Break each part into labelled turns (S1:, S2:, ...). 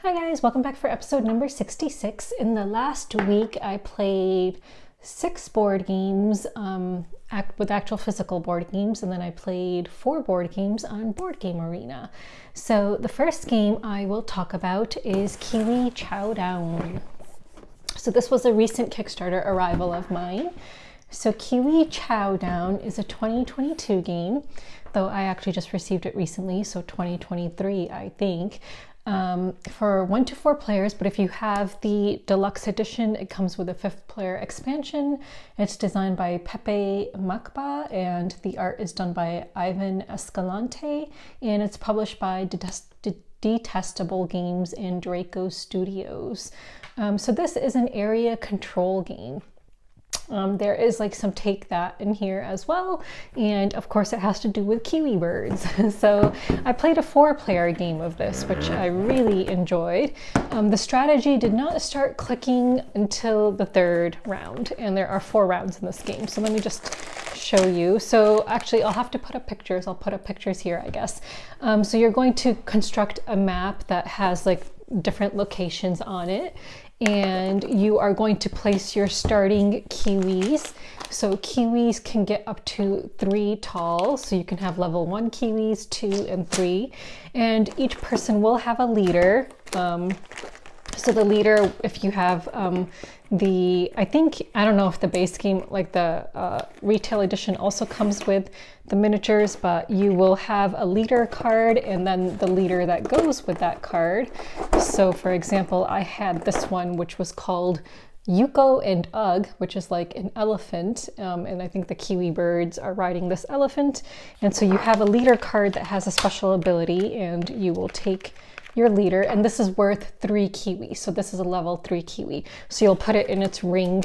S1: Hi guys, welcome back for episode number 66. In the last week, I played 6 board games with actual physical board games, and then I played 4 board games on BoardGameArena. So the first game I will talk about is Kiwi Chow. So this was a recent Kickstarter arrival of mine. So Kiwi Chow is a 2022 game, though I actually just received it recently, so 2023 I think. For 1 to 4 players, but if you have the deluxe edition, it comes with a 5th player expansion. It's designed by Pepe Macba and the art is done by Ivan Escalante, and it's published by Detestable Games and Draco Studios. So this is an area control game. There is like some take that in here as well, and of course it has to do with kiwi birds. So I played a 4-player game of this, which I really enjoyed. The strategy did not start clicking until the 3rd round, and there are 4 rounds in this game. So let me just show you. So actually I'll have to put up pictures. I'll put up pictures here, I guess. So you're going to construct a map that has like different locations on it, and you are going to place your starting kiwis. So kiwis can get up to 3 tall, so you can have level 1 kiwis, 2 and 3, and each person will have a leader. So the leader, if you have I don't know if the base game, like the retail edition, also comes with the miniatures, but you will have a leader card and then the leader that goes with that card. So for example, I had this one which was called Yuko and Ugg, which is like an elephant, and I think the kiwi birds are riding this elephant. And so you have a leader card that has a special ability, and you will take your leader, and this is worth 3 kiwi. So this is a level 3 kiwi. So you'll put it in its ring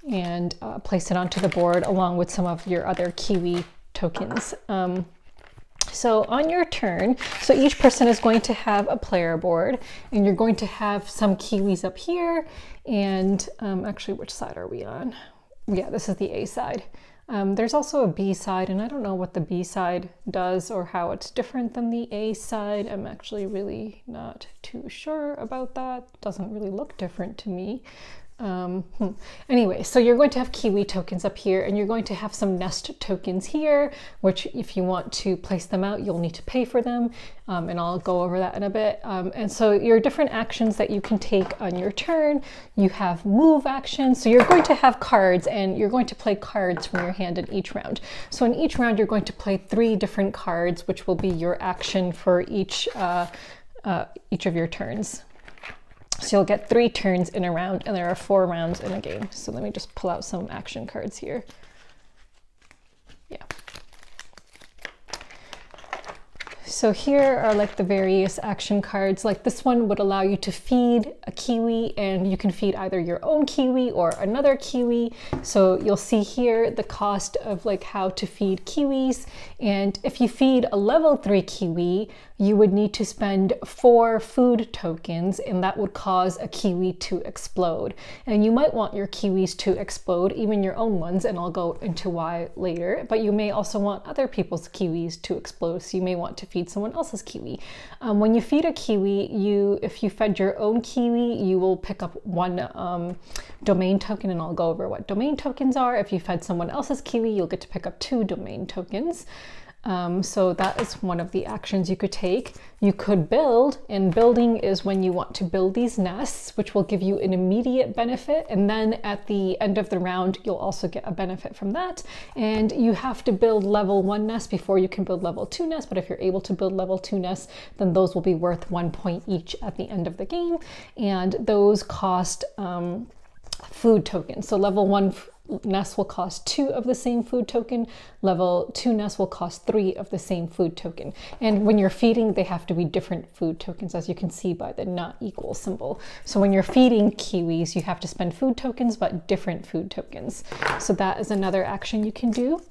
S1: and place it onto the board along with some of your other kiwi tokens. So on your turn, so each person is going to have a player board, and you're going to have some kiwis up here, and actually, which side are we on? Yeah, this is the A side. There's also a B side, and I don't know what the B side does or how it's different than the A side. I'm actually really not too sure about that. Doesn't really look different to me. Anyway, so you're going to have kiwi tokens up here, and you're going to have some nest tokens here, which if you want to place them out, you'll need to pay for them, and I'll go over that in a bit. And so your different actions that you can take on your turn, you have move actions. So you're going to have cards, and you're going to play cards from your hand in each round. So in each round, you're going to play 3 different cards, which will be your action for each of your turns. So you'll get 3 turns in a round, and there are 4 rounds in a game. So let me just pull out some action cards here. Yeah. So here are like the various action cards. Like this one would allow you to feed a kiwi, and you can feed either your own kiwi or another kiwi. So you'll see here the cost of like how to feed kiwis. And if you feed a level 3 kiwi, you would need to spend 4 food tokens, and that would cause a kiwi to explode. And you might want your kiwis to explode, even your own ones, and I'll go into why later. But you may also want other people's kiwis to explode, so you may want to feed someone else's kiwi. When you feed a kiwi, if you fed your own kiwi, you will pick up 1 domain token, and I'll go over what domain tokens are. If you fed someone else's kiwi, you'll get to pick up 2 domain tokens. So that is one of the actions you could take. You could build, and building is when you want to build these nests, which will give you an immediate benefit, and then at the end of the round you'll also get a benefit from that. And you have to build level 1 nests before you can build level 2 nests, but if you're able to build level 2 nests, then those will be worth 1 point each at the end of the game, and those cost food tokens. So level 1 nest will cost 2 of the same food token. Level 2 nest will cost 3 of the same food token. And when you're feeding, they have to be different food tokens, as you can see by the not equal symbol. So when you're feeding kiwis, you have to spend food tokens, but different food tokens. So that is another action you can do.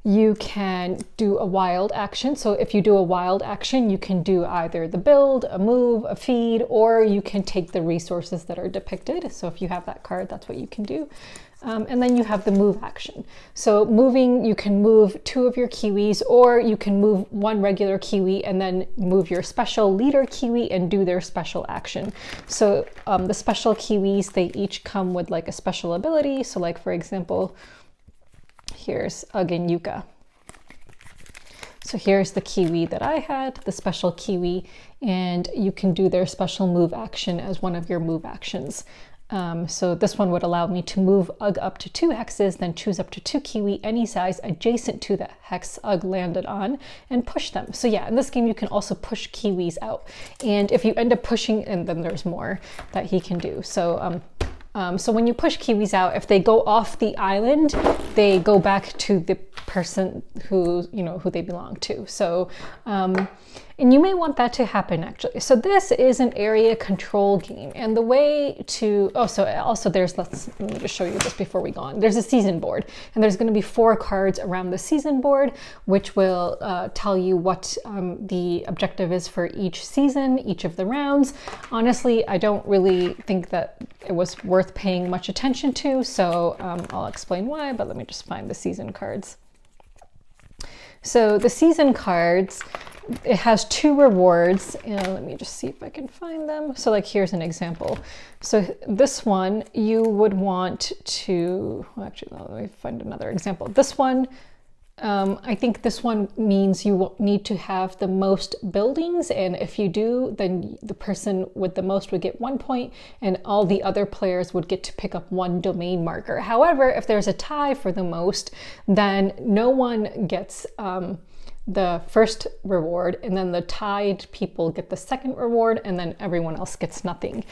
S1: You can do a wild action. So if you do a wild action, you can do either the build, a move, a feed, or you can take the resources that are depicted. So if you have that card, that's what you can do. And then you have the move action. So moving, you can move 2 of your Kiwis, or you can move 1 regular Kiwi and then move your special leader Kiwi and do their special action. So the special Kiwis, they each come with like a special ability. So like, for example, here's Ugg and Yuka. So here's the Kiwi that I had, the special Kiwi, and you can do their special move action as one of your move actions. So this one would allow me to move Ugg up to 2 hexes, then choose up to 2 Kiwi any size adjacent to the hex Ugg landed on and push them. So yeah, in this game you can also push Kiwis out. And if you end up pushing, and then there's more that he can do. So so when you push Kiwis out, if they go off the island, they go back to the person who, you know, who they belong to. So, and you may want that to happen actually. So this is an area control game, and the way to, oh, so also there's, let me just show you this before we go on. There's a season board, and there's going to be 4 cards around the season board, which will tell you what the objective is for each season, each of the rounds. Honestly, I don't really think that it was worth paying much attention to, so I'll explain why, but let me just find the season cards. So the season cards, it has 2 rewards, and let me just see if I can find them. So like, here's an example. So this one, you would want to, well, actually, let me find another example. This one, I think this one means you need to have the most buildings, and if you do, then the person with the most would get 1 point, and all the other players would get to pick up 1 domain marker. However, if there's a tie for the most, then no one gets the first reward, and then the tied people get the second reward, and then everyone else gets nothing.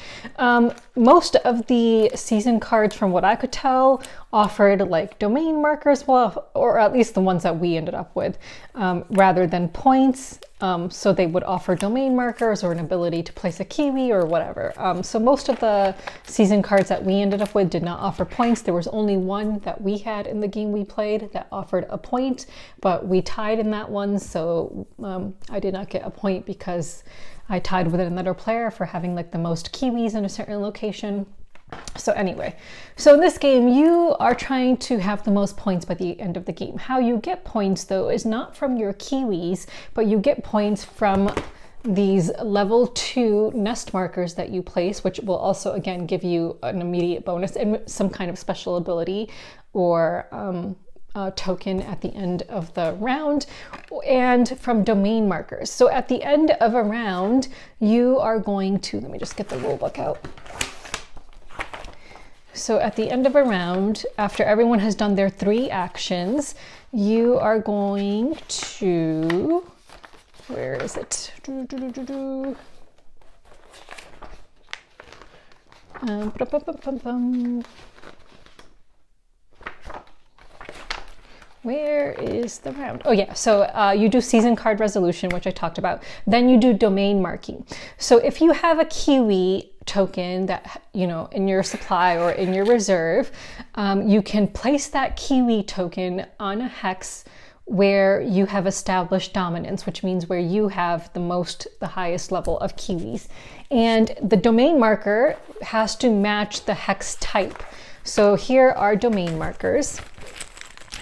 S1: Most of the season cards, from what I could tell, offered like domain markers, well, or at least the ones that we ended up with, rather than points. So they would offer domain markers or an ability to place a Kiwi or whatever. So most of the season cards that we ended up with did not offer points. There was only one that we had in the game we played that offered a point, but we tied in that one. So I did not get a point because I tied with another player for having like the most Kiwis in a certain location. So anyway, so in this game, you are trying to have the most points by the end of the game. How you get points, though, is not from your Kiwis, but you get points from these level 2 nest markers that you place, which will also, again, give you an immediate bonus and some kind of special ability or token at the end of the round, and from domain markers. So at the end of a round, you are going to, let me just get the rule book out. So at the end of a round, after everyone has done their 3 actions, you are going to, where is it? Where is the round? Oh yeah, so you do season card resolution, which I talked about. Then you do domain marking. So if you have a Kiwi token that, you know, in your supply or in your reserve, you can place that Kiwi token on a hex where you have established dominance, which means where you have the highest level of Kiwis. And the domain marker has to match the hex type. So here are domain markers.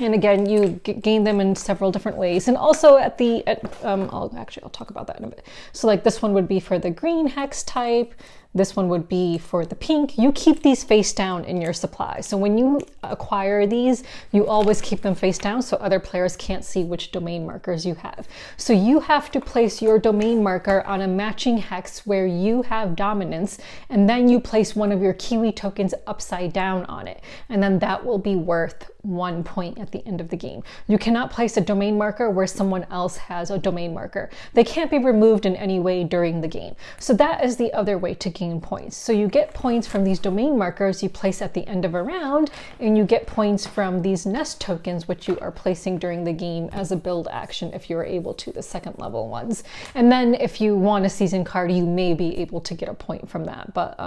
S1: And again, you gain them in several different ways. And also I'll talk about that in a bit. So like this one would be for the green hex type. This one would be for the pink. You keep these face down in your supply. So when you acquire these, you always keep them face down so other players can't see which domain markers you have. So you have to place your domain marker on a matching hex where you have dominance, and then you place one of your Kiwi tokens upside down on it. And then that will be worth 1 point at the end of the game. You cannot place a domain marker where someone else has a domain marker. They can't be removed in any way during the game. So that is the other way to gain points. So you get points from these domain markers you place at the end of a round, and you get points from these nest tokens, which you are placing during the game as a build action if you're able to, the second level ones. And then if you want a season card, you may be able to get a point from that. But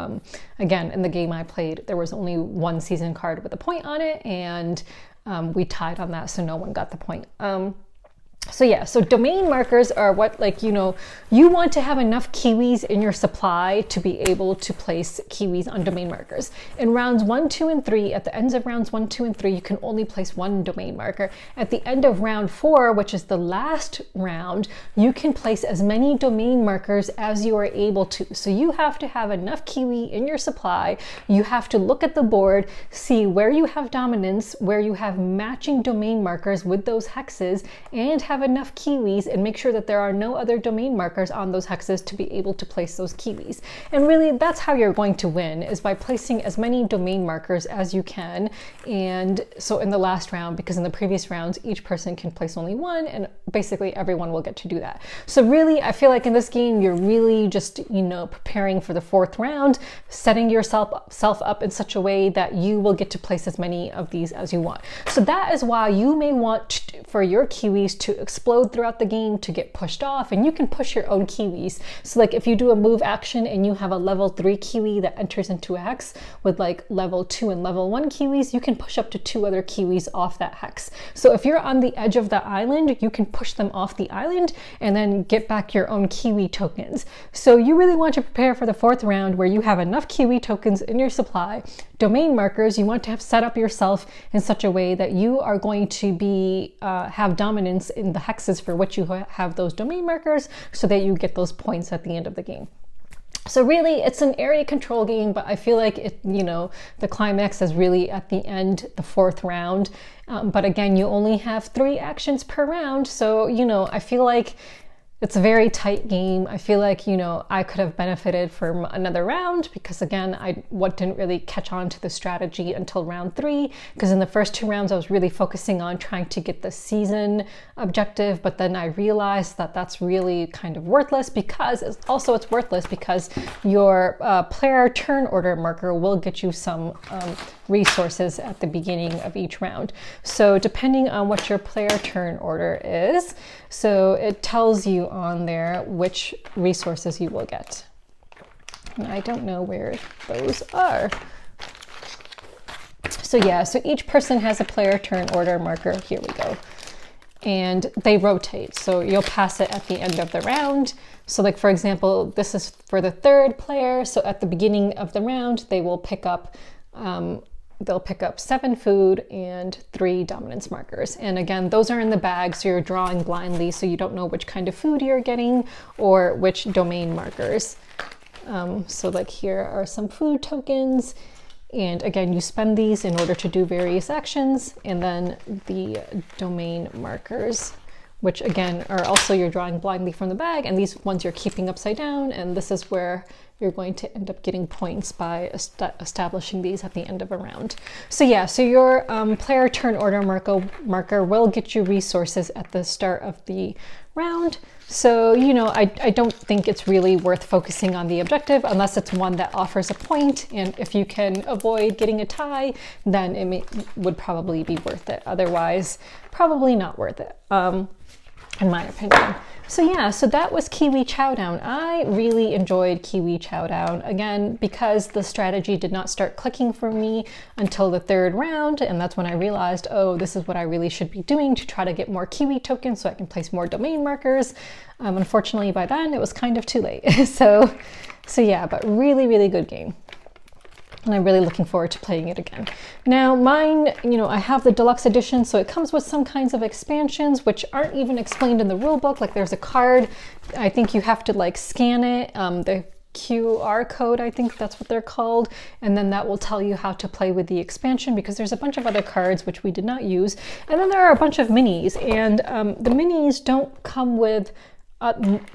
S1: again, in the game I played, there was only 1 season card with a point on it, and we tied on that, so no one got the point. So yeah, so domain markers are what, like, you know, you want to have enough kiwis in your supply to be able to place kiwis on domain markers. In rounds 1, 2, and 3, at the ends of rounds 1, 2, and 3, you can only place one domain marker. At the end of round 4, which is the last round, you can place as many domain markers as you are able to. So you have to have enough kiwi in your supply. You have to look at the board, see where you have dominance, where you have matching domain markers with those hexes, and have enough kiwis, and make sure that there are no other domain markers on those hexes to be able to place those kiwis. And really, that's how you're going to win, is by placing as many domain markers as you can. And so in the last round, because in the previous rounds each person can place only one, and basically everyone will get to do that. So really, I feel like in this game you're really just, you know, preparing for the 4th round, setting yourself up in such a way that you will get to place as many of these as you want. So that is why you may want for your kiwis to explode throughout the game, to get pushed off, and you can push your own kiwis. So like if you do a move action and you have a level 3 kiwi that enters into a hex with like level 2 and level 1 kiwis, you can push up to 2 other kiwis off that hex. So if you're on the edge of the island, you can push them off the island and then get back your own kiwi tokens. So you really want to prepare for the 4th round where you have enough kiwi tokens in your supply. Domain markers, you want to have set up yourself in such a way that you are going to be have dominance in the hexes for which you have those domain markers, so that you get those points at the end of the game. So really, it's an area control game, but I feel like it, you know, the climax is really at the end, the 4th round. But again, you only have 3 actions per round, so, you know, I feel like it's a very tight game. I feel like, you know, I could have benefited from another round, because again, I didn't really catch on to the strategy until round 3, because in the first 2 rounds I was really focusing on trying to get the season objective, but then I realized that that's really kind of worthless, because it's worthless because your player turn order marker will get you some resources at the beginning of each round. So depending on what your player turn order is, so it tells you on there which resources you will get. And I don't know where those are. So yeah, so each person has a player turn order marker. Here we go. And they rotate, so you'll pass it at the end of the round. So like, for example, this is for the 3rd player. So at the beginning of the round, they will pick up they'll pick up 7 food and 3 dominance markers. And again, those are in the bag, so you're drawing blindly, so you don't know which kind of food you're getting or which domain markers. So like here are some food tokens. And again, you spend these in order to do various actions. And then the domain markers, which again are also, you're drawing blindly from the bag, and these ones you're keeping upside down, and this is where you're going to end up getting points by establishing these at the end of a round. So yeah, so your player turn order marker will get you resources at the start of the round. So, you know, I don't think it's really worth focusing on the objective unless it's one that offers a point, and if you can avoid getting a tie, then it would probably be worth it. Otherwise, probably not worth it, in my opinion. So yeah, so that was Kiwi Chowdown. I really enjoyed Kiwi Chowdown, again, because the strategy did not start clicking for me until the 3rd round, and that's when I realized, oh, this is what I really should be doing to try to get more Kiwi tokens so I can place more domain markers. Unfortunately, by then, it was kind of too late. So yeah, but really, really good game. And I'm really looking forward to playing it again. Now mine, you know, I have the deluxe edition, so it comes with some kinds of expansions which aren't even explained in the rule book. Like there's a card, I think you have to like scan it, the QR code, I think that's what they're called, and then that will tell you how to play with the expansion, because there's a bunch of other cards which we did not use. And then there are a bunch of minis, and the minis don't come with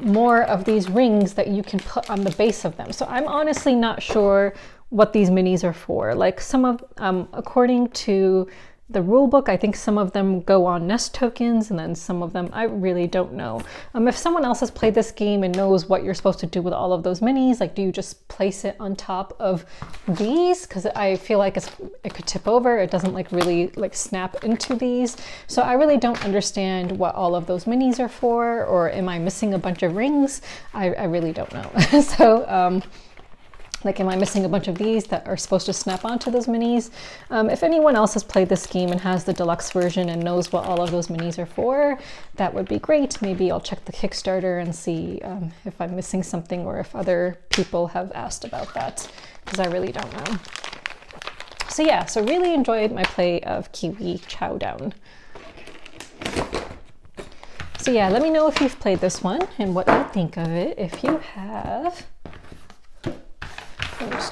S1: more of these rings that you can put on the base of them. So I'm honestly not sure what these minis are for. Like some of, according to the rule book, I think some of them go on nest tokens, and then some of them, I really don't know. If someone else has played this game and knows what you're supposed to do with all of those minis, like do you just place it on top of these? Because I feel like it could tip over. It doesn't like really like snap into these. So I really don't understand what all of those minis are for, or am I missing a bunch of rings? I really don't know. So Like, am I missing a bunch of these that are supposed to snap onto those minis? If anyone else has played this game and has the deluxe version and knows what all of those minis are for, that would be great. Maybe I'll check the Kickstarter and see if I'm missing something or if other people have asked about that, because I really don't know. So yeah, so really enjoyed my play of Kiwi Chow. So yeah, let me know if you've played this one and what you think of it. If you have...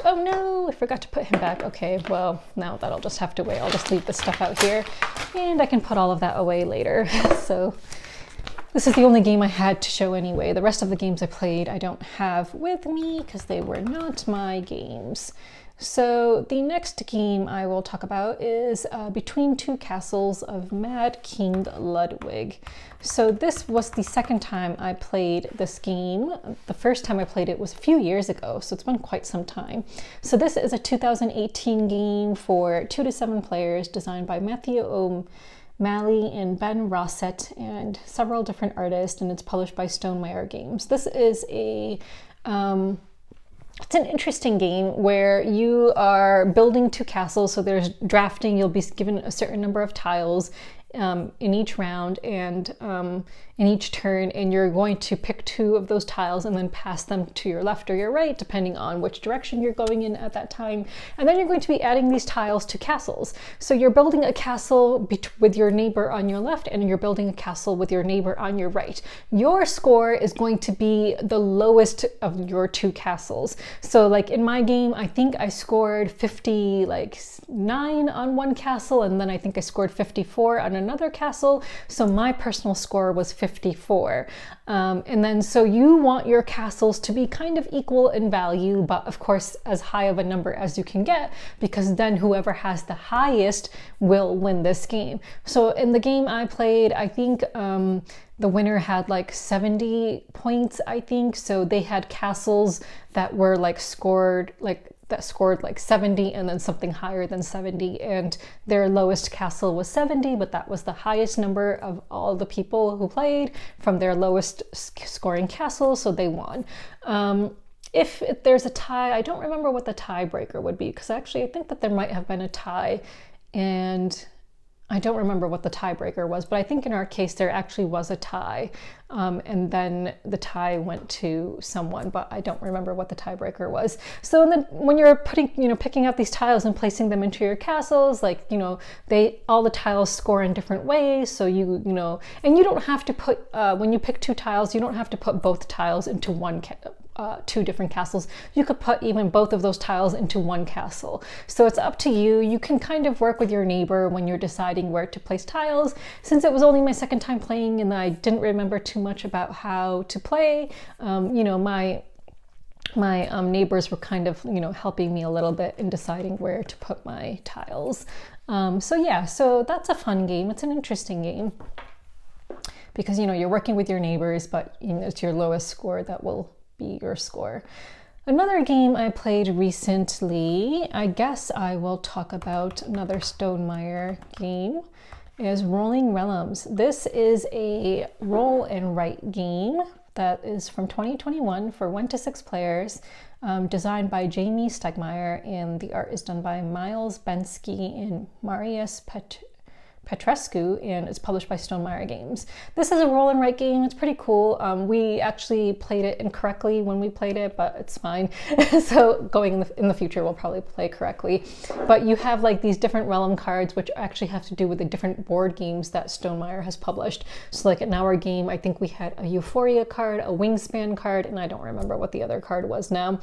S1: Oh no, I forgot to put him back. Okay, well, now that'll just have to wait. I'll just leave this stuff out here and I can put all of that away later. So this is the only game I had to show anyway. The rest of the games I played I don't have with me because they were not my games. So the next game I will talk about is Between Two Castles of Mad King Ludwig. So this was the second time I played this game. The first time I played it was a few years ago, so it's been quite some time. So this is a 2018 game for 2 to 7 players, designed by Matthew O'Malley and Ben Rossett and several different artists, and it's published by Stonemaier Games. This is a it's an interesting game where you are building 2 castles. So there's drafting, you'll be given a certain number of tiles in each round and in each turn, and you're going to pick 2 of those tiles and then pass them to your left or your right, depending on which direction you're going in at that time. And then you're going to be adding these tiles to castles. So you're building a castle with your neighbor on your left, and you're building a castle with your neighbor on your right. Your score is going to be the lowest of your 2 castles. So like in my game, I think I scored 59 on one castle, and then I think I scored 54 on another castle. So my personal score was 54. And then so you want your castles to be kind of equal in value, but of course as high of a number as you can get, because then whoever has the highest will win this game. So in the game I played, I think the winner had like 70 points, I think. So they had castles that were like scored like 70 and then something higher than 70, and their lowest castle was 70, but that was the highest number of all the people who played from their lowest scoring castle, so they won. If there's a tie, I don't remember what the tiebreaker would be, because actually I think that there might have been a tie, and I don't remember what the tiebreaker was, but I think in our case there actually was a tie, and then the tie went to someone, but I don't remember what the tiebreaker was. So then when you're picking out these tiles and placing them into your castles, like, all the tiles score in different ways. So and you don't have to put, when you pick 2 tiles, you don't have to put both tiles into 2 different castles. You could put even both of those tiles into 1 castle. So it's up to you. You can kind of work with your neighbor when you're deciding where to place tiles. Since it was only my second time playing and I didn't remember too much about how to play, my neighbors were kind of, helping me a little bit in deciding where to put my tiles. So yeah, so that's a fun game. It's an interesting game because, you're working with your neighbors, but it's your lowest score that will be your score. Another game I played recently, I guess I will talk about another Stonemaier game, is Rolling Realms. This is a roll and write game that is from 2021 for 1 to 6 players, designed by Jamie Stegmaier, and the art is done by Miles Bensky and Marius Petrescu, and it's published by Stonemaier Games. This is a roll and write game. It's pretty cool. We actually played it incorrectly when we played it, but it's fine. So going in the future, we'll probably play correctly. But you have like these different realm cards, which actually have to do with the different board games that Stonemaier has published. So like in our game, I think we had a Euphoria card, a Wingspan card, and I don't remember what the other card was now.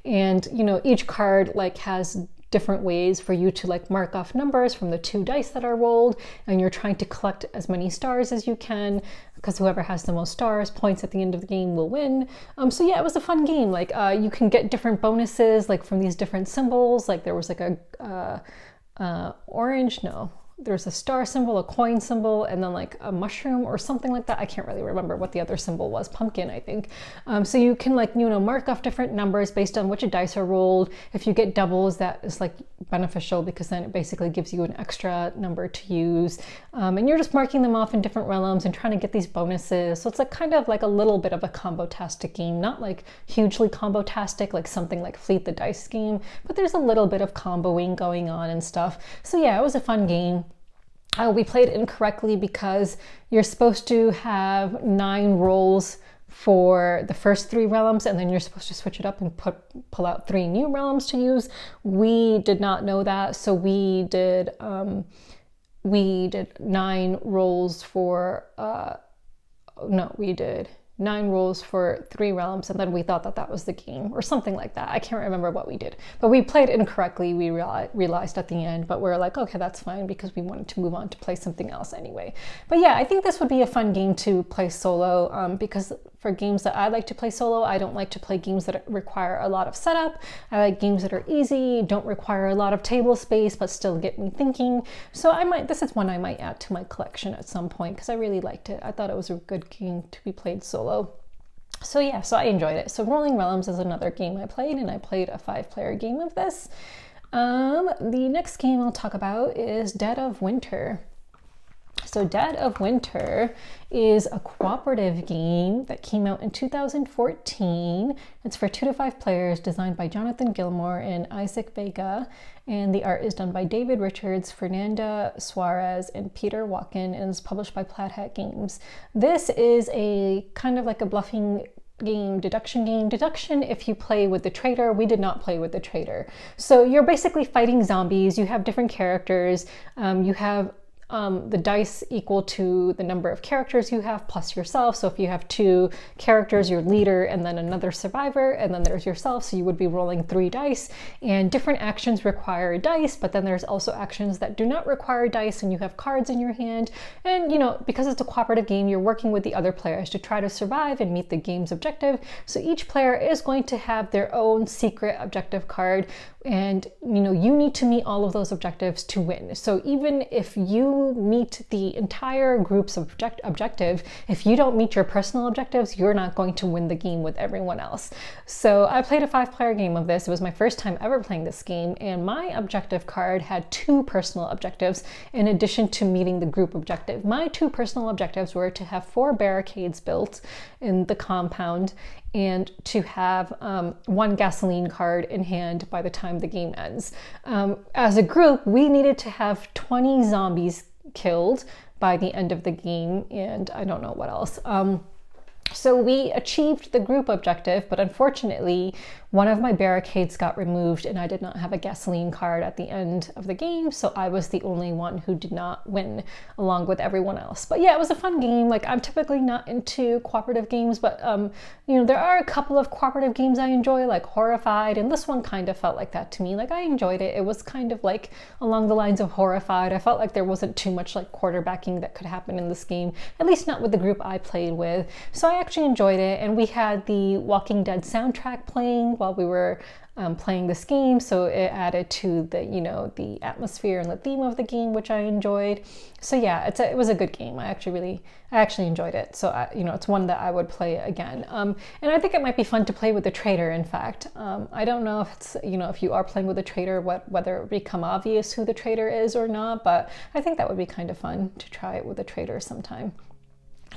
S1: And each card like has different ways for you to like mark off numbers from the 2 dice that are rolled, and you're trying to collect as many stars as you can, because whoever has the most stars points at the end of the game will win. So yeah, it was a fun game. Like you can get different bonuses like from these different symbols. Like there was like a orange, no, there's a star symbol, a coin symbol, and then like a mushroom or something like that. I can't really remember what the other symbol was, pumpkin, I think. So you can like, you know, mark off different numbers based on which dice are rolled. If you get doubles, that is like beneficial because then it basically gives you an extra number to use. And you're just marking them off in different realms and trying to get these bonuses. So it's like kind of like a little bit of a combo-tastic game, not like hugely combo-tastic like something like Fleet the Dice game, but there's a little bit of comboing going on and stuff. So yeah, it was a fun game. We played incorrectly because you're supposed to have 9 rolls for the first 3 realms, and then you're supposed to switch it up and pull out 3 new realms to use. We did not know that, so we did 9 rolls for we did 9 rolls for 3 realms, and then we thought that that was the game or something like that. I can't remember what we did, but we played incorrectly. We realized at the end, but we're like, okay, that's fine because we wanted to move on to play something else anyway. But yeah, I think this would be a fun game to play solo because for games that I like to play solo, I don't like to play games that require a lot of setup. I like games that are easy, don't require a lot of table space, but still get me thinking. So this is one I might add to my collection at some point because I really liked it. I thought it was a good game to be played solo. So yeah, so I enjoyed it. So Rolling Realms is another game I played, and I played a 5-player game of this. The next game I'll talk about is Dead of Winter. So Dead of Winter is a cooperative game that came out in 2014. It's for 2 to 5 players, designed by Jonathan Gilmore and Isaac Vega, and the art is done by David Richards, Fernanda Suarez, and Peter Walken, and is published by Plaid Hat Games. This is a kind of like a bluffing game, deduction if you play with the traitor. We did not play with the traitor. So you're basically fighting zombies. You have different characters. You have the dice equal to the number of characters you have plus yourself. So if you have 2 characters, your leader and then another survivor, and then there's yourself, so you would be rolling 3 dice, and different actions require dice, but then there's also actions that do not require dice, and you have cards in your hand. And you know, because it's a cooperative game, you're working with the other players to try to survive and meet the game's objective. So each player is going to have their own secret objective card, and you know, you need to meet all of those objectives to win. So even if you meet the entire group's objective, if you don't meet your personal objectives, you're not going to win the game with everyone else. So I played a 5-player game of this. It was my first time ever playing this game, and my objective card had 2 personal objectives in addition to meeting the group objective. My 2 personal objectives were to have 4 barricades built in the compound and to have 1 gasoline card in hand by the time the game ends. As a group, we needed to have 20 zombies killed by the end of the game, and I don't know what else. So we achieved the group objective, but unfortunately, one of my barricades got removed and I did not have a gasoline card at the end of the game, so I was the only one who did not win along with everyone else. But yeah, it was a fun game. Like, I'm typically not into cooperative games, but you know, there are a couple of cooperative games I enjoy, like Horrified, and this one kind of felt like that to me. Like, I enjoyed it. It was kind of like along the lines of Horrified. I felt like there wasn't too much like quarterbacking that could happen in this game, at least not with the group I played with. So I actually enjoyed it, and we had the Walking Dead soundtrack playing while we were playing this game, so it added to the, you know, the atmosphere and the theme of the game, which I enjoyed. So yeah, it was a good game. I actually enjoyed it. So you know, it's one that I would play again. And I think it might be fun to play with the traitor. In fact, I don't know if it's, you know, if you are playing with a traitor, whether it would become obvious who the traitor is or not. But I think that would be kind of fun to try it with a traitor sometime.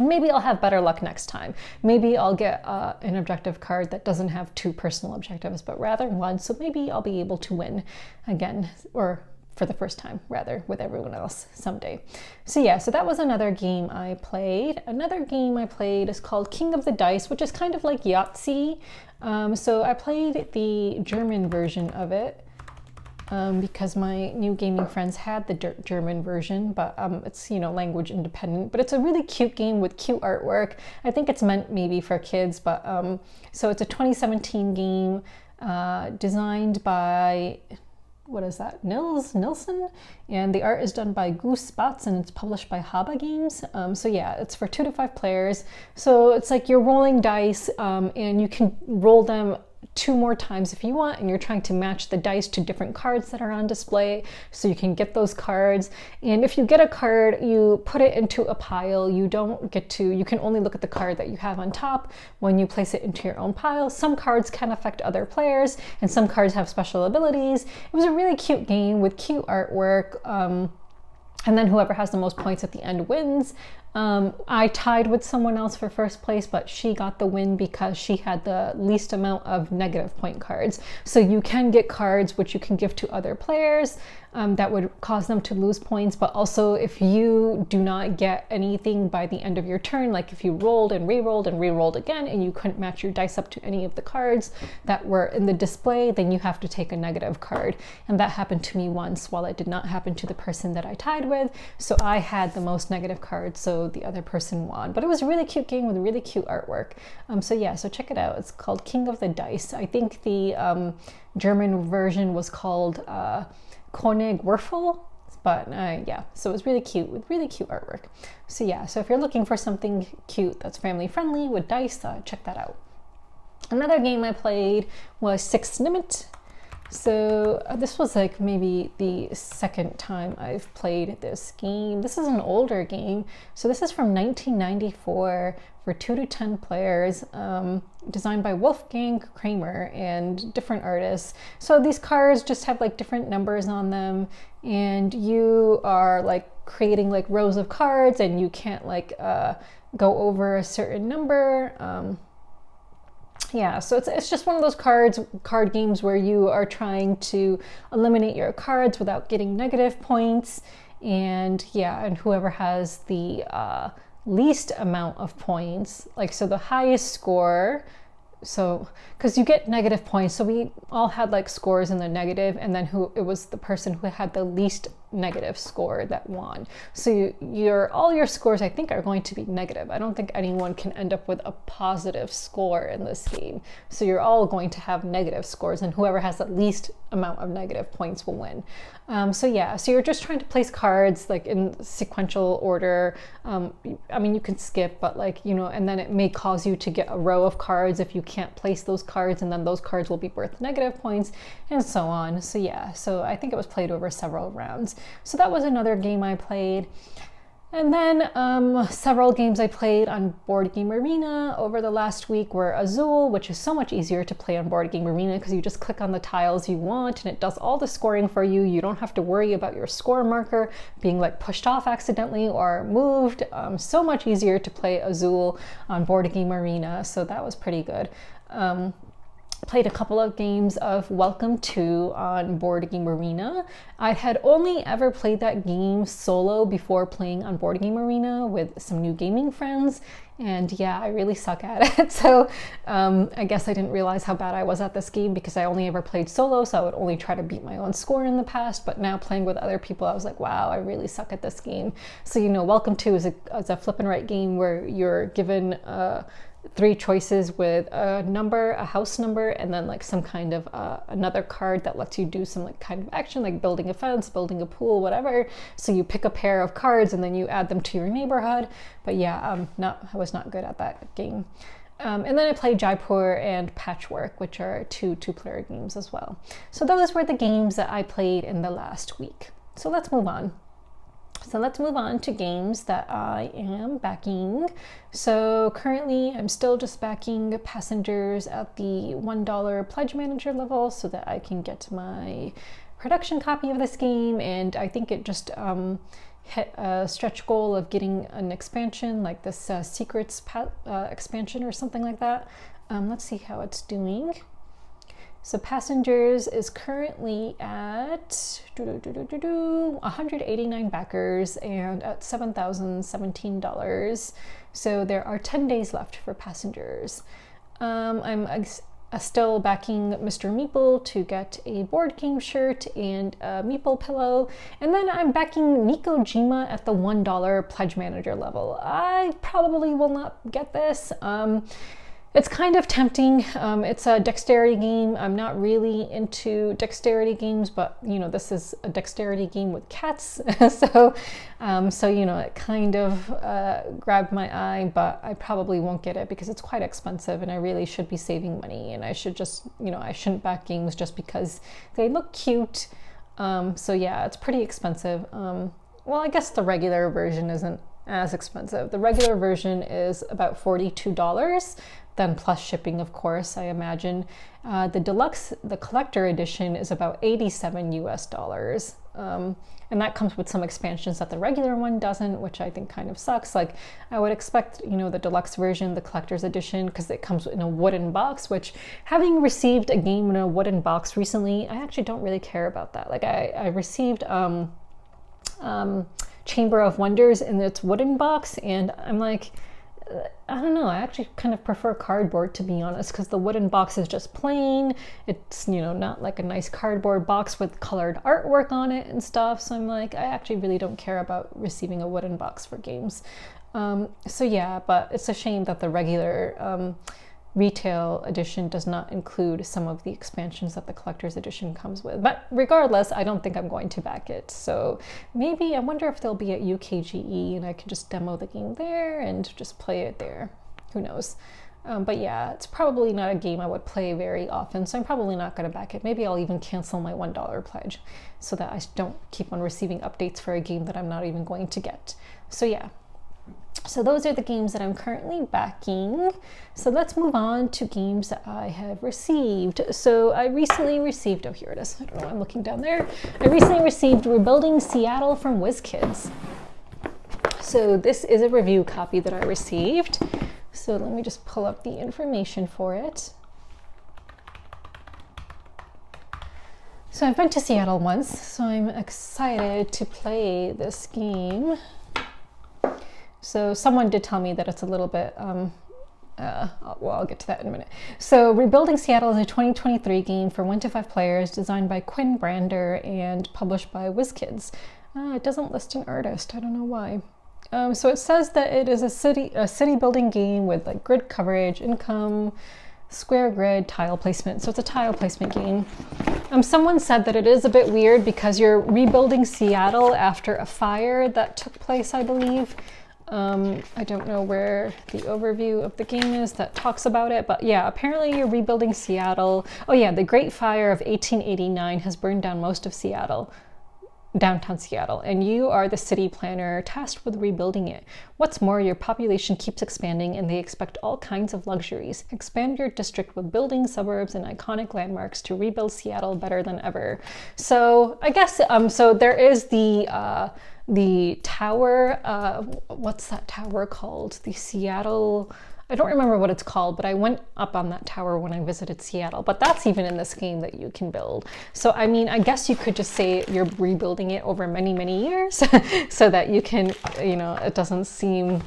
S1: Maybe I'll have better luck next time. Maybe I'll get an objective card that doesn't have 2 personal objectives, but rather 1. So maybe I'll be able to win again, or for the first time, rather, with everyone else someday. So yeah, so that was another game I played. Another game I played is called King of the Dice, which is kind of like Yahtzee. So I played the German version of it. Because my new gaming friends had the German version, but it's, you know, language independent. But it's a really cute game with cute artwork. I think it's meant maybe for kids, but so it's a 2017 game designed by, what is that, Nilsson? And the art is done by Goose Spots, and it's published by Haba Games. So yeah, it's for 2 to 5 players. So it's like you're rolling dice, and you can roll them 2 more times if you want, and you're trying to match the dice to different cards that are on display so you can get those cards. And if you get a card, you put it into a pile. You can only look at the card that you have on top when you place it into your own pile. Some cards can affect other players, and some cards have special abilities. It was a really cute game with cute artwork. And then whoever has the most points at the end wins. I tied with someone else for first place, but she got the win because she had the least amount of negative point cards. So you can get cards which you can give to other players that would cause them to lose points, but also if you do not get anything by the end of your turn, like if you rolled and re-rolled and re-rolled again and you couldn't match your dice up to any of the cards that were in the display, then you have to take a negative card. And that happened to me once, while it did not happen to the person that I tied with. So I had the most negative cards, so the other person won. But it was a really cute game with really cute artwork. So check it out. It's called King of the Dice. I think the German version was called König Würfel, but yeah, so it was really cute with really cute artwork. So yeah, so if you're looking for something cute that's family friendly with dice, check that out. Another game I played was Nimmt. So this was like maybe the second time I've played this game. This is an older game. So this is from 1994 for 2 to 10 players, designed by Wolfgang Kramer and different artists. So these cards just have like different numbers on them, and you are like creating like rows of cards, and you can't like go over a certain number. Yeah, so it's just one of those card games where you are trying to eliminate your cards without getting negative points. And yeah, and whoever has the least amount of points, like, so the highest score, so because you get negative points, so we all had like scores in the negative, and then it was the person who had the least negative score that won. So all your scores, I think, are going to be negative. I don't think anyone can end up with a positive score in this game. So you're all going to have negative scores, and whoever has the least amount of negative points will win. So yeah, so you're just trying to place cards like in sequential order. I mean, you can skip, but like, you know, and then it may cause you to get a row of cards if you can't place those cards, and then those cards will be worth negative points, and so on. So yeah, so I think it was played over several rounds. So that was another game I played. And then several games I played on BoardGameArena over the last week were Azul, which is so much easier to play on BoardGameArena because you just click on the tiles you want and it does all the scoring for you. You don't have to worry about your score marker being like pushed off accidentally or moved. So much easier to play Azul on BoardGameArena, so that was pretty good. Played a couple of games of Welcome To on BoardGameArena. I had only ever played that game solo before playing on BoardGameArena with some new gaming friends, and yeah, I really suck at it. So I guess I didn't realize how bad I was at this game because I only ever played solo, so I would only try to beat my own score in the past, but now playing with other people, I was like, wow, I really suck at this game. So, you know, Welcome To is a flip and write game where you're given 3 choices with a number, a house number, and then like some kind of another card that lets you do some like kind of action, like building a fence, building a pool, whatever. So you pick a pair of cards and then you add them to your neighborhood. But yeah, I was not good at that game. And then I played Jaipur and Patchwork, which are 2 two-player games as well. So those were the games that I played in the last week. So let's move on. So let's move on to games that I am backing. So currently I'm still just backing Passengers at the $1 pledge manager level so that I can get my production copy of this game. And I think it just hit a stretch goal of getting an expansion like this Secrets expansion or something like that. Let's see how it's doing. So Passengers is currently at 189 backers and at $7,017. So there are 10 days left for Passengers. I'm still backing Mr. Meeple to get a board game shirt and a Meeple pillow. And then I'm backing Nikojima at the $1 pledge manager level. I probably will not get this. It's kind of tempting. It's a dexterity game. I'm not really into dexterity games, but you know, this is a dexterity game with cats. So you know, it kind of grabbed my eye, but I probably won't get it because it's quite expensive and I really should be saving money, and I should just, you know, I shouldn't back games just because they look cute. So yeah, it's pretty expensive. Well, I guess the regular version isn't as expensive. The regular version is about $42, then plus shipping, of course, I imagine. The deluxe, the collector edition, is about $87 US. And that comes with some expansions that the regular one doesn't, which I think kind of sucks. Like, I would expect, you know, the deluxe version, the collector's edition, because it comes in a wooden box, which, having received a game in a wooden box recently, I actually don't really care about that. Like, I received Chamber of Wonders in its wooden box, and I'm like, I don't know, I actually kind of prefer cardboard, to be honest, because the wooden box is just plain. It's, you know, not like a nice cardboard box with colored artwork on it and stuff. So I'm like, I actually really don't care about receiving a wooden box for games. So yeah, but it's a shame that the regular retail edition does not include some of the expansions that the collector's edition comes with. But regardless, I don't think I'm going to back it. So maybe, I wonder if they'll be at UKGE and I can just demo the game there and just play it there. Who knows? But yeah, it's probably not a game I would play very often, so I'm probably not going to back it. Maybe I'll even cancel my $1 pledge so that I don't keep on receiving updates for a game that I'm not even going to get. So yeah. So those are the games that I'm currently backing. So let's move on to games that I have received. So I recently received, oh, here it is. I don't know, I'm looking down there. I recently received Rebuilding Seattle from WizKids. So this is a review copy that I received. So let me just pull up the information for it. So I've been to Seattle once, so I'm excited to play this game. So someone did tell me that it's a little bit, well, I'll get to that in a minute. So Rebuilding Seattle is a 2023 game for 1 to 5 players, designed by Quinn Brander and published by WizKids. It doesn't list an artist, I don't know why. So it says that it is a city building game with like grid coverage, income, square grid, tile placement. So it's a tile placement game. Someone said that it is a bit weird because you're rebuilding Seattle after a fire that took place, I believe. I don't know where the overview of the game is that talks about it, but yeah, apparently you're rebuilding Seattle. Oh yeah, the Great Fire of 1889 has burned down most of Seattle, downtown Seattle, and you are the city planner tasked with rebuilding it. What's more, your population keeps expanding and they expect all kinds of luxuries. Expand your district with buildings, suburbs, and iconic landmarks to rebuild Seattle better than ever. So I guess, so there is the tower, what's that tower called? The Seattle, I don't remember what it's called, but I went up on that tower when I visited Seattle, but that's even in this game that you can build. So, I mean, I guess you could just say you're rebuilding it over many, many years so that you can, you know, it doesn't seem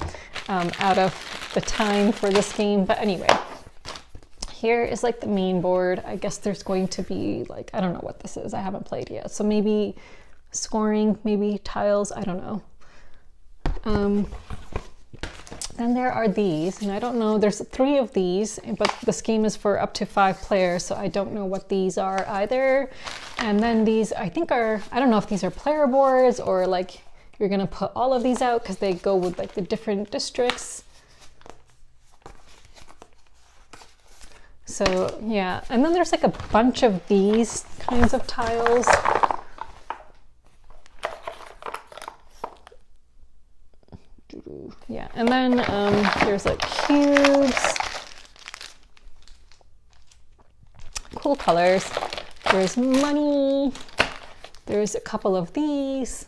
S1: out of the time for this game. But anyway, here is like the main board. I guess there's going to be like, I don't know what this is. I haven't played yet. So maybe scoring, maybe tiles, I don't know. Then there are these, and I don't know, there's 3 of these, but this game is for up to 5 players, so I don't know what these are either. And then these, I think are, I don't know if these are player boards or like you're gonna put all of these out because they go with like the different districts. So yeah, and then there's like a bunch of these kinds of tiles. Yeah, and then there's like cubes, cool colors. There's money, there's a couple of these,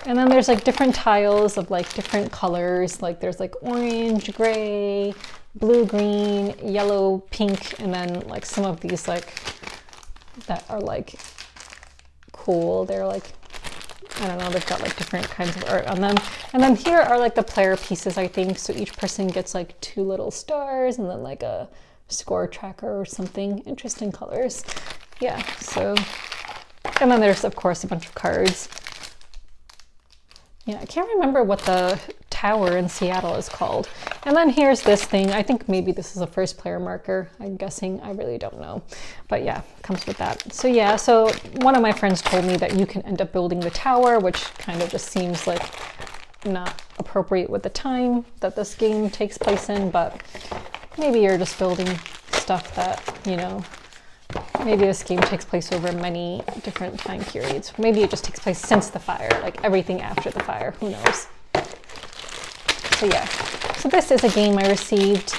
S1: and then there's like different tiles of like different colors. Like there's like orange, gray, blue, green, yellow, pink, and then like some of these like that are like cool. They're like, I don't know, they've got like different kinds of art on them. And then here are like the player pieces, I think. So each person gets like 2 little stars and then like a score tracker or something. Interesting colors. Yeah, so, and then there's of course a bunch of cards. Yeah, I can't remember what the Tower in Seattle is called. And then here's this thing. I think maybe this is a first player marker. I'm guessing. I really don't know. But yeah, comes with that. So yeah, so one of my friends told me that you can end up building the tower, which kind of just seems like not appropriate with the time that this game takes place in, but maybe you're just building stuff that, you know, maybe this game takes place over many different time periods. Maybe it just takes place since the fire, like everything after the fire, who knows. So yeah, so this is a game I received.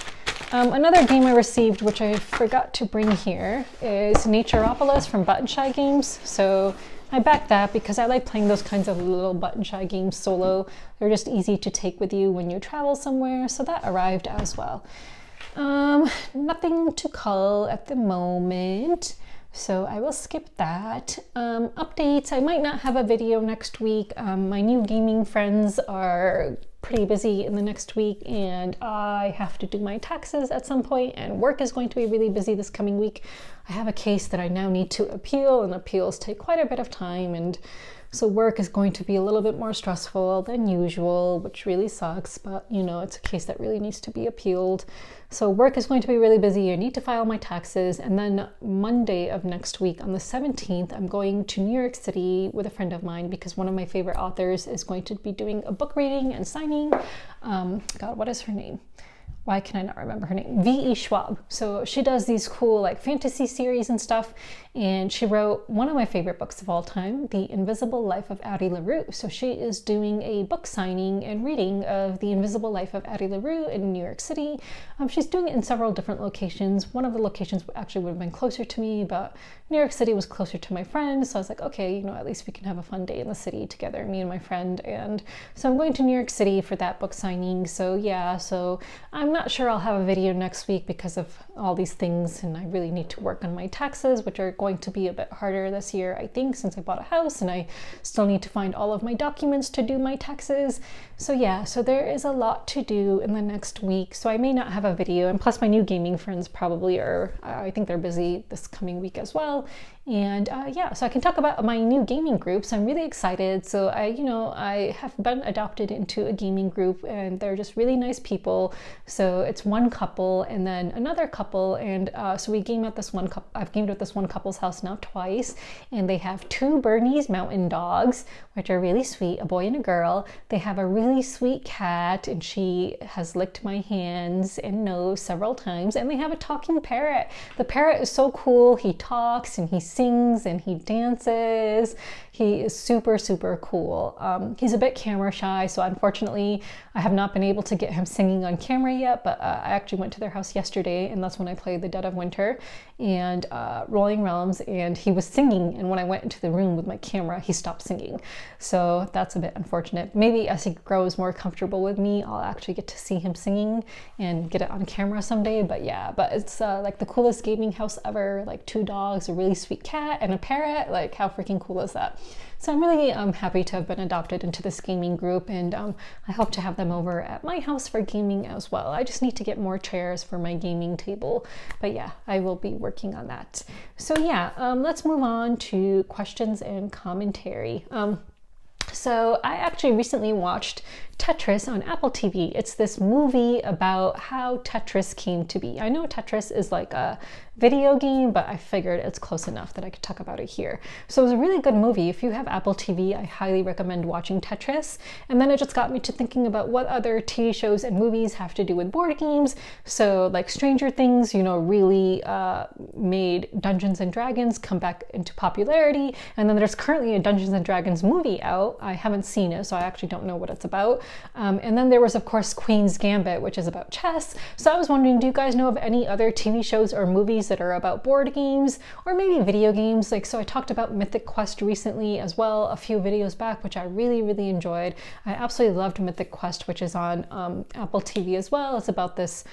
S1: Another game I received, which I forgot to bring here, is Naturopolis from Button Shy Games. So I backed that because I like playing those kinds of little Button Shy games solo. They're just easy to take with you when you travel somewhere, so that arrived as well. Nothing to call at the moment, so I will skip that. Updates, I might not have a video next week. My new gaming friends are pretty busy in the next week, and I have to do my taxes at some point, and work is going to be really busy this coming week. I have a case that I now need to appeal, and appeals take quite a bit of time, and so work is going to be a little bit more stressful than usual, which really sucks, but you know, it's a case that really needs to be appealed. So work is going to be really busy. I need to file my taxes, and then Monday of next week on the 17th, I'm going to New York City with a friend of mine because one of my favorite authors is going to be doing a book reading and signing. God, what is her name? Why can I not remember her name? V.E. Schwab. So she does these cool like fantasy series and stuff. And she wrote one of my favorite books of all time, The Invisible Life of Addie LaRue. So she is doing a book signing and reading of The Invisible Life of Addie LaRue in New York City. She's doing it in several different locations. One of the locations actually would have been closer to me, but New York City was closer to my friend. So I was like, okay, you know, at least we can have a fun day in the city together, me and my friend. And so I'm going to New York City for that book signing. So yeah, so I'm not sure I'll have a video next week because of all these things, and I really need to work on my taxes, which are going to be a bit harder this year, I think, since I bought a house and I still need to find all of my documents to do my taxes. So yeah, so there is a lot to do in the next week, so I may not have a video, and plus my new gaming friends probably are, I think they're busy this coming week as well. And yeah, so I can talk about my new gaming groups. I'm really excited. So I have been adopted into a gaming group, and they're just really nice people. So it's one couple and then another couple, and so we game at this one couple. I've gamed at this one couple's house now twice, and they have two Bernese mountain dogs, which are really sweet, a boy and a girl. They have a really sweet cat, and she has licked my hands and nose several times, and they have a talking parrot. The parrot is so cool. He talks and he sings and he dances. He is super, super cool. He's a bit camera shy, so unfortunately I have not been able to get him singing on camera yet, but I actually went to their house yesterday, and that's when I played The Dead of Winter and Rolling Realms, and he was singing, and when I went into the room with my camera, he stopped singing. So that's a bit unfortunate. Maybe as he grows more comfortable with me, I'll actually get to see him singing and get it on camera someday. But yeah, but it's like the coolest gaming house ever, like 2 dogs, a really sweet cat, and a parrot. Like, how freaking cool is that? So I'm really happy to have been adopted into this gaming group, and I hope to have them over at my house for gaming as well. I just need to get more chairs for my gaming table, but yeah, I will be working on that. So yeah, let's move on to questions and commentary. So I actually recently watched Tetris on Apple TV. It's this movie about how Tetris came to be. I know Tetris is like a video game, but I figured it's close enough that I could talk about it here. So it was a really good movie. If you have Apple TV, I highly recommend watching Tetris. And then it just got me to thinking about what other TV shows and movies have to do with board games. So like Stranger Things, you know, really made Dungeons and Dragons come back into popularity. And then there's currently a Dungeons and Dragons movie out. I haven't seen it, so I actually don't know what it's about. And then there was, of course, Queen's Gambit, which is about chess. So I was wondering, do you guys know of any other TV shows or movies that are about board games or maybe video games? Like, so I talked about Mythic Quest recently as well, a few videos back, which I really, really enjoyed. I absolutely loved Mythic Quest, which is on Apple TV as well. It's about this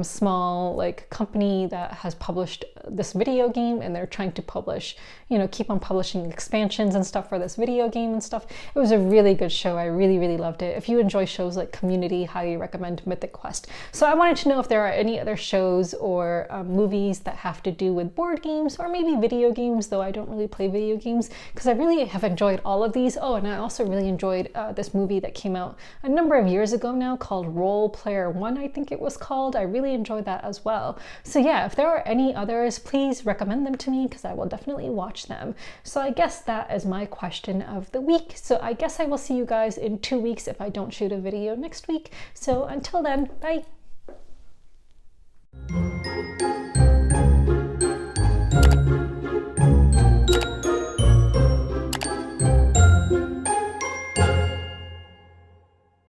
S1: small like company that has published this video game, and they're trying to publish, you know, keep on publishing expansions and stuff for this video game and stuff. It was a really good show. I really, really loved it. If you do enjoy shows like Community, highly recommend Mythic Quest. So I wanted to know if there are any other shows or movies that have to do with board games or maybe video games, though I don't really play video games, because I really have enjoyed all of these. Oh, and I also really enjoyed this movie that came out a number of years ago now called Role Player One, I think it was called. I really enjoyed that as well. So yeah, if there are any others, please recommend them to me because I will definitely watch them. So I guess that is my question of the week. So I guess I will see you guys in 2 weeks if I don't shoot a video next week. So until then, bye.